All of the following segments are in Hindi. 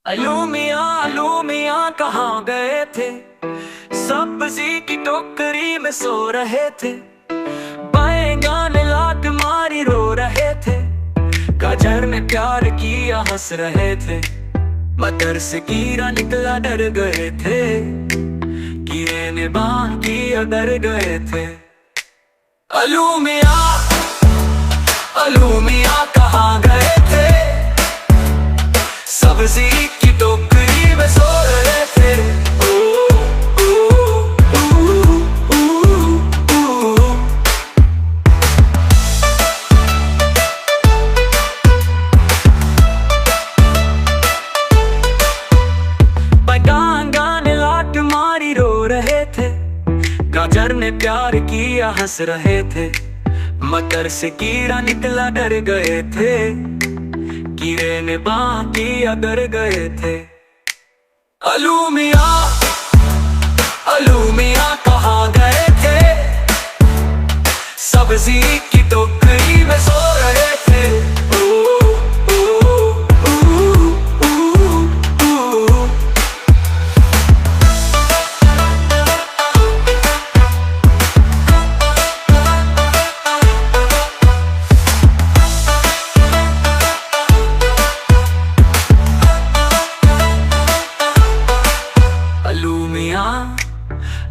अलू मियाँ कहाँ गए थे। सब्जी की टोकरी में सो रहे थे। बैंगन लात मारी रो रहे थे। गाजर ने प्यार किया हंस रहे थे। मटर से कीड़ा निकला डर गए थे। कीड़े ने बांध किया डर गए थे। अलू मियाँ कहाँ गए थे। सब्जी की टोकरी में सो रहे थे। बैंगन ने लात मारी रो रहे थे। गाजर ने प्यार किया हंस रहे थे। मटर से कीड़ा निकला डर गए थे। कीड़े ने बांध किया डर गए थे। अलू मियाँ कहाँ गए थे। सब्जी की टोकरी में सो रहे थे।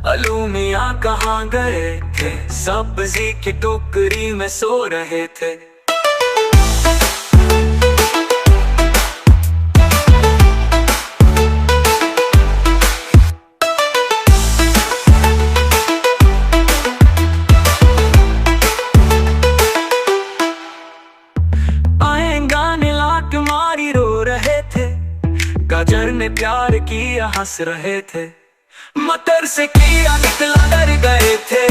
अलू मियाँ कहाँ गए थे। सब्जी की टोकरी में सो रहे थे। बैंगन ने लात मारी रो रहे थे। गाजर ने प्यार किया हंस रहे थे। मटर से कीड़ा निकला डर गए थे।